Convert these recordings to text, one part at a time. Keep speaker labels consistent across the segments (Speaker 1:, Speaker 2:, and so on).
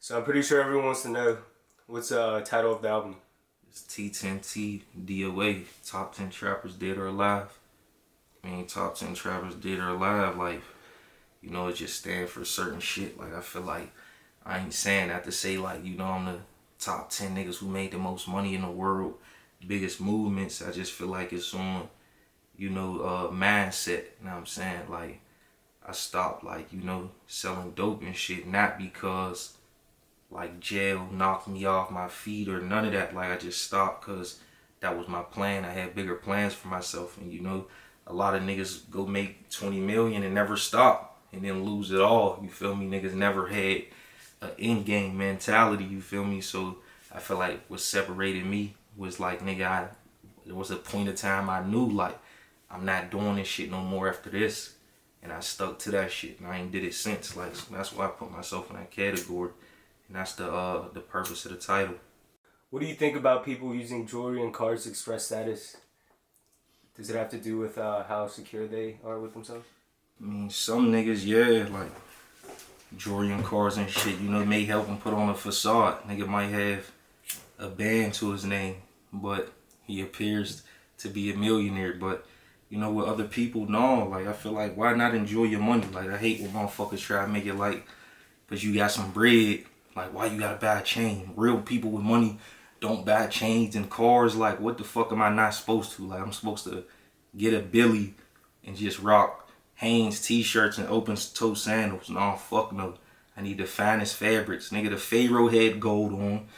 Speaker 1: So I'm pretty sure everyone wants to know what's the title of the album.
Speaker 2: It's T10T DOA, top 10 trappers dead or alive. I mean, top 10 trappers dead or alive, like, it just stand for certain shit. Like, I feel like I ain't saying that to say, like, I'm the top 10 niggas who made the most money in the world, biggest movements. I just feel like it's on, mindset. You know what I'm saying? Like, I stopped, like, selling dope and shit, not because like jail knocked me off my feet or none of that. Like, I just stopped because that was my plan. I had bigger plans for myself, and a lot of niggas go make 20 million and never stop and then lose it all. You feel me? Niggas never had an in-game mentality, you feel me? So I feel like what separated me was like, nigga, there was a point of time I knew, like, I'm not doing this shit no more after this. And I stuck to that shit, and I ain't did it since. Like, so that's why I put myself in that category. And that's the purpose of the title.
Speaker 1: What do you think about people using jewelry and cars to express status? Does it have to do with how secure they are with themselves?
Speaker 2: I mean, some niggas, yeah, like jewelry and cars and shit, may help him put on a facade. Nigga might have a band to his name, but he appears to be a millionaire. But, with other people, no, like, I feel like, why not enjoy your money? Like, I hate when motherfuckers try to make it like, because you got some bread, like, why you gotta buy a chain? Real people with money don't buy chains and cars. Like, what the fuck am I not supposed to? Like, I'm supposed to get a Billy and just rock Hanes t-shirts and open-toe sandals. No, fuck no. I need the finest fabrics. Nigga, the Pharaoh had gold on,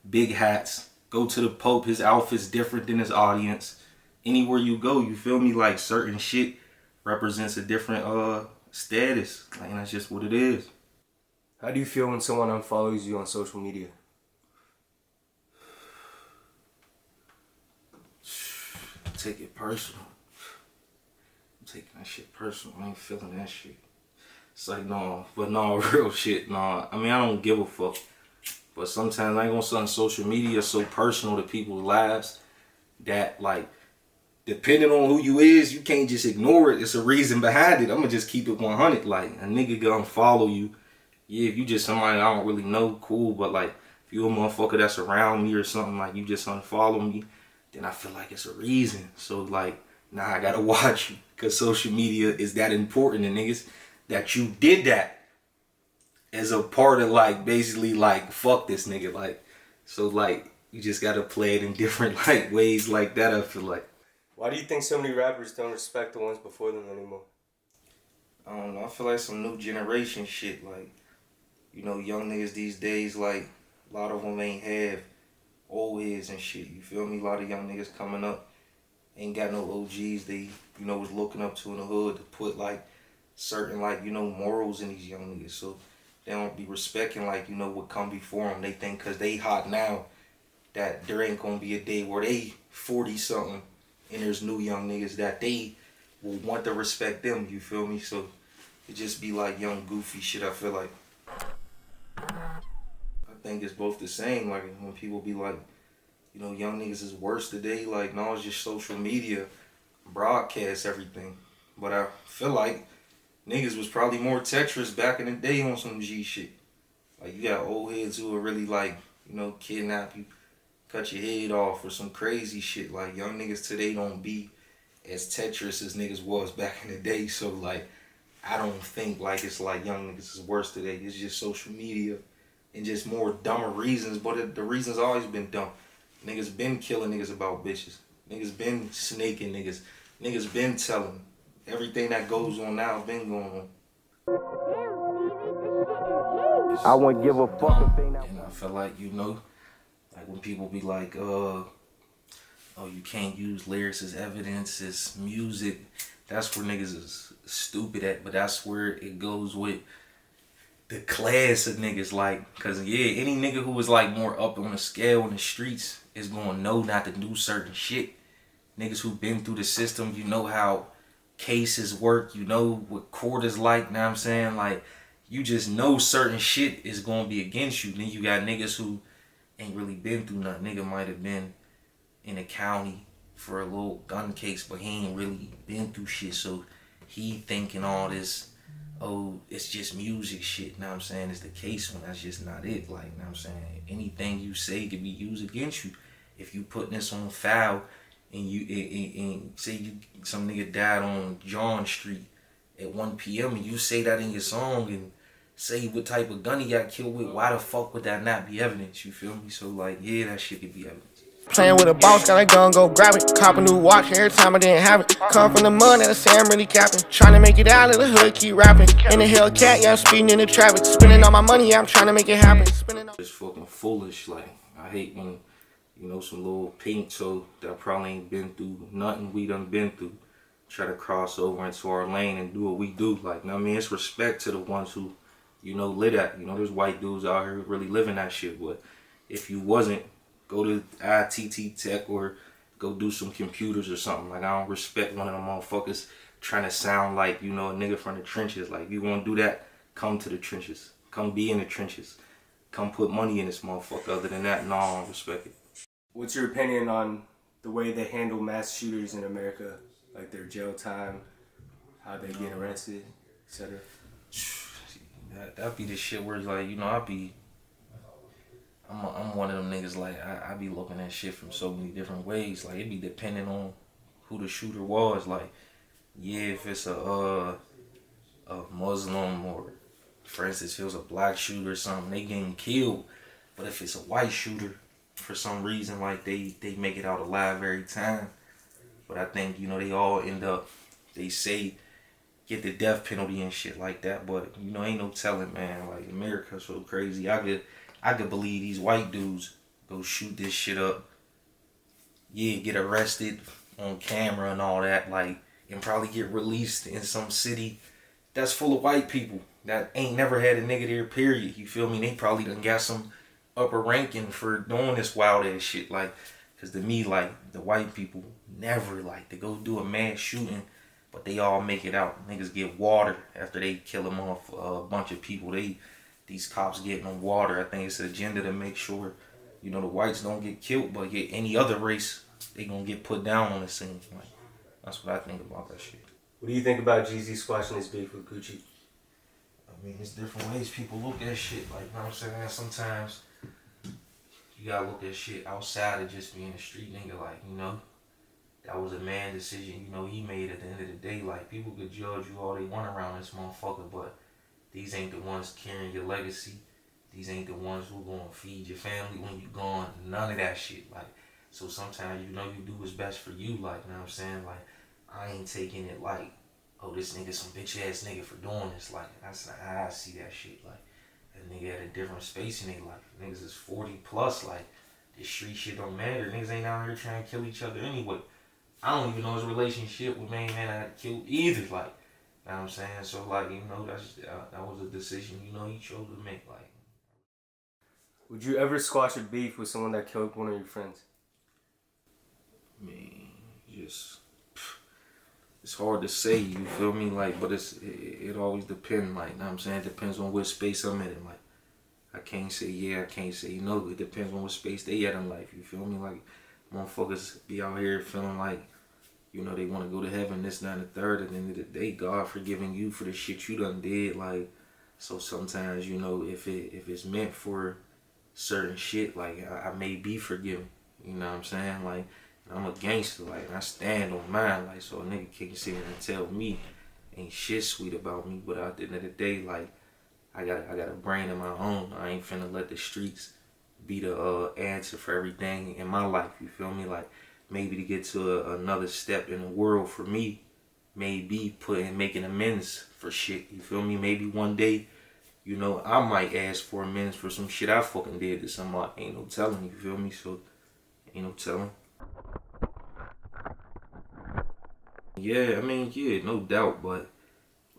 Speaker 2: big hats. Go to the Pope, his outfit's different than his audience. Anywhere you go, you feel me? Like, certain shit represents a different status. Like, and that's just what it is.
Speaker 1: How do you feel when someone unfollows you on social media?
Speaker 2: Take it personal. I'm taking that shit personal. I ain't feeling that shit. It's like, no, but no, real shit, no. I mean, I don't give a fuck. But sometimes I ain't gonna say on social media so personal to people's lives that, like, depending on who you is, you can't just ignore it. It's a reason behind it. I'm gonna just keep it 100. Like, a nigga gonna follow you. Yeah, if you just somebody I don't really know, cool. But, like, if you a motherfucker that's around me or something, like, you just unfollow me, then I feel like it's a reason. So, like, now I gotta watch you. Because social media is that important to niggas that you did that as a part of, like, basically, like, fuck this nigga. Like, so, like, you just gotta play it in different, like, ways like that, I feel like.
Speaker 1: Why do you think so many rappers don't respect the ones before them anymore?
Speaker 2: I don't know. I feel like some new generation shit, like, young niggas these days, like, a lot of them ain't have old heads and shit. You feel me? A lot of young niggas coming up ain't got no OGs they, was looking up to in the hood to put, like, certain, like, morals in these young niggas. So they don't be respecting, like, what come before them. They think because they hot now that there ain't gonna be a day where they 40-something and there's new young niggas that they will want to respect them. You feel me? So it just be like young goofy shit, I feel like. I think it's both the same. Like, when people be like, young niggas is worse today. Like, no, it's just social media broadcasts everything. But I feel like niggas was probably more Tetris back in the day on some G shit. Like, you got old heads who are really, like, kidnap you, cut your head off or some crazy shit. Like, young niggas today don't be as Tetris as niggas was back in the day. So, like, I don't think, like, it's like young niggas is worse today. It's just social media and just more dumber reasons. But the reasons always been dumb. Niggas been killing niggas about bitches. Niggas been snaking niggas. Niggas been telling. Everything that goes on now been going on. I wouldn't give a fuck if they not. And I feel like, like when people be like, oh, you can't use lyrics as evidence, as music. That's where niggas is stupid at. But that's where it goes with the class of niggas, like, cause yeah, any nigga who was like more up on the scale in the streets is gonna know not to do certain shit. Niggas who been through the system, you know how cases work, you know what court is like, know what I'm saying? Like, you just know certain shit is gonna be against you. Then you got niggas who ain't really been through nothing. Nigga might have been in a county for a little gun case, but he ain't really been through shit, so he thinking all this oh, it's just music shit, you know what I'm saying, is the case when that's just not it. Like, you know what I'm saying? Anything you say could be used against you. If you putting this on file and and say you some nigga died on John Street at 1 p.m. and you say that in your song and say what type of gun he got killed with, why the fuck would that not be evidence? You feel me? So like, yeah, that shit could be evidence.
Speaker 3: Playing with a boss, got a gun, go grab it. Cop a new watch every time I didn't have it. Come from the mud, and I say I'm really capping. Trying to make it out of the hood, keep rapping. In the Hellcat, yeah, I'm speeding in the traffic. Spending all my money, yeah, I'm trying to make it happen.
Speaker 2: It's fucking foolish. Like, I hate when, you know, some little pink toe that probably ain't been through nothing we done been through try to cross over into our lane and do what we do. Like, I mean, it's respect to the ones who, you know, lit at. You know, there's white dudes out here really living that shit. But if you wasn't, go to ITT Tech or go do some computers or something. Like, I don't respect one of them motherfuckers trying to sound like, you know, a nigga from the trenches. Like, if you want to do that, come to the trenches. Come be in the trenches. Come put money in this motherfucker. Other than that, no, I don't respect it.
Speaker 1: What's your opinion on the way they handle mass shooters in America? Like their jail time, how they get arrested, etc.
Speaker 2: That be the shit where, like, you know, I'm one of them niggas, like, I be looking at shit from so many different ways. Like, it be depending on who the shooter was. Like, yeah, if it's a Muslim or, for instance, if it was a black shooter or something, they getting killed. But if it's a white shooter, for some reason, like, they make it out alive every time. But I think, you know, they all end up, they say, get the death penalty and shit like that. But, you know, ain't no telling, man. Like, America's so crazy. I could believe these white dudes go shoot this shit up. Yeah, get arrested on camera and all that, like, and probably get released in some city that's full of white people that ain't never had a nigga there, period. You feel me? They probably done got some upper ranking for doing this wild ass shit. Like, cause to me, like, the white people never, like, to go do a mass shooting, but they all make it out. Niggas get water after they kill them off a bunch of people. These cops getting them water. I think it's an agenda to make sure, you know, the whites don't get killed, but yet any other race, they gonna get put down on the scene. Like, that's what I think about that shit.
Speaker 1: What do you think about Jeezy squashing his beef with Gucci?
Speaker 2: I mean, there's different ways people look at shit. Like, you know what I'm saying? Sometimes you gotta look at shit outside of just being a street nigga. Like, you know, that was a man decision, you know, he made at the end of the day. Like, people could judge you all they want around this motherfucker, but these ain't the ones carrying your legacy. These ain't the ones who gonna feed your family when you gone. None of that shit. Like, so sometimes, you know, you do what's best for you. Like, you know what I'm saying? Like, I ain't taking it like, oh, this nigga some bitch ass nigga for doing this. Like, that's not how I see that shit. Like, that nigga at a different space in their life. Niggas is 40 plus. Like, this street shit don't matter. Niggas ain't out here trying to kill each other anyway. I don't even know his relationship with main man I got killed either. Like, you know what I'm saying? So, like, you know, that was a decision, you know, he chose to make. Like,
Speaker 1: would you ever squash a beef with someone that killed one of your friends?
Speaker 2: I mean, just, it's hard to say, you feel me? Like, but it always depends, like, you know what I'm saying? It depends on what space I'm in. Like, I can't say yeah, I can't say no. It depends on what space they at in life, you feel me? Like, motherfuckers be out here feeling like, you know, they want to go to heaven, this, that, and the third. At the end of the day, God forgiving you for the shit you done did. Like, so sometimes, you know, if it's meant for certain shit, like, I may be forgiven. You know what I'm saying? Like, I'm a gangster, like, and I stand on mine. Like, so a nigga can't sit here and tell me ain't shit sweet about me. But at the end of the day, like, I got a brain of my own. I ain't finna let the streets be the answer for everything in my life. You feel me? Like, maybe to get to another step in the world for me, maybe making amends for shit. You feel me? Maybe one day, you know, I might ask for amends for some shit I fucking did to somebody. Ain't no telling. You feel me? So, ain't no telling. Yeah, I mean, yeah, no doubt, but,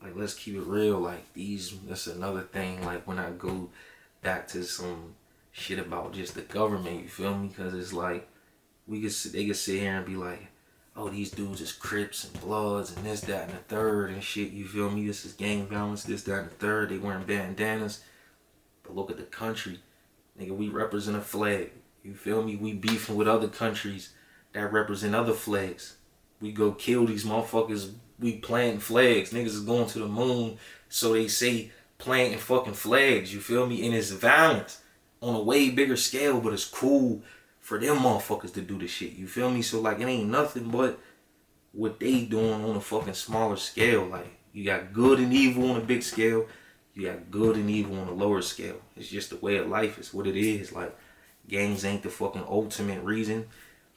Speaker 2: like, let's keep it real. Like, that's another thing. Like, when I go back to some shit about just the government, you feel me? Because it's like, they could sit here and be like, oh, these dudes is Crips and Bloods and this, that, and the third and shit, you feel me? This is gang violence, this, that, and the third. They wearing bandanas. But look at the country. Nigga, we represent a flag. You feel me? We beefing with other countries that represent other flags. We go kill these motherfuckers we planting flags. Niggas is going to the moon, so they say planting fucking flags, you feel me? And it's violence on a way bigger scale, but it's cool for them motherfuckers to do the shit, you feel me? So like, it ain't nothing but what they doing on a fucking smaller scale. Like, you got good and evil on a big scale, you got good and evil on a lower scale. It's just the way of life. It's what it is. Like, gangs ain't the fucking ultimate reason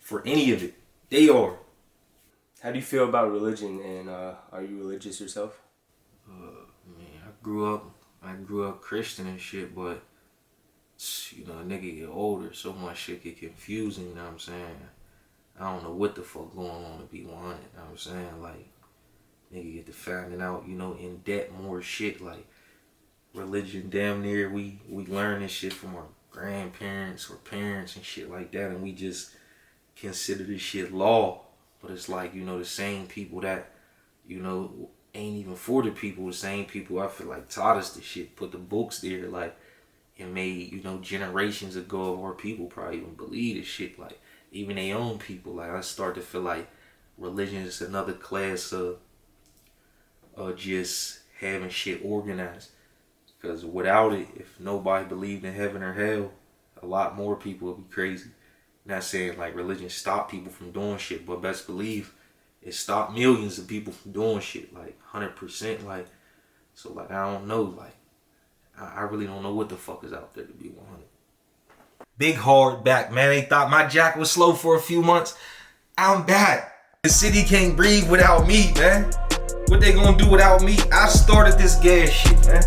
Speaker 2: for any of it. They are.
Speaker 1: How do you feel about religion, and are you religious yourself?
Speaker 2: Man, I grew up Christian and shit, but you know, a nigga get older, so much shit get confusing, you know what I'm saying? I don't know what the fuck going on, to be 100, you know what I'm saying? Like, nigga get to finding out, you know, in depth more shit, like religion damn near we learn this shit from our grandparents or parents and shit like that, and we just consider this shit law. But it's like, you know, the same people that, you know, ain't even for the people, the same people I feel like taught us this shit, put the books there, like, and made, you know, generations ago of our people probably even believe this shit, like, even their own people. Like, I start to feel like religion is another class of just having shit organized. Because without it, if nobody believed in heaven or hell, a lot more people would be crazy. Not saying like religion stopped people from doing shit, but best believe it stopped millions of people from doing shit, like 100%. Like, so like, I don't know, like, I really don't know what the fuck is out there, to be 100. Big hard back, man. They thought my jack was slow for a few months. I'm back. The city can't breathe without me, man. What they gonna do without me? I started this gas shit, man.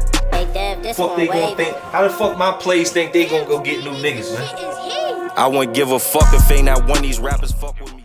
Speaker 2: Fuck they gonna think? How the fuck my place think they gonna go get new niggas, man? I wouldn't give a fuck if ain't not one of these rappers fuck with me.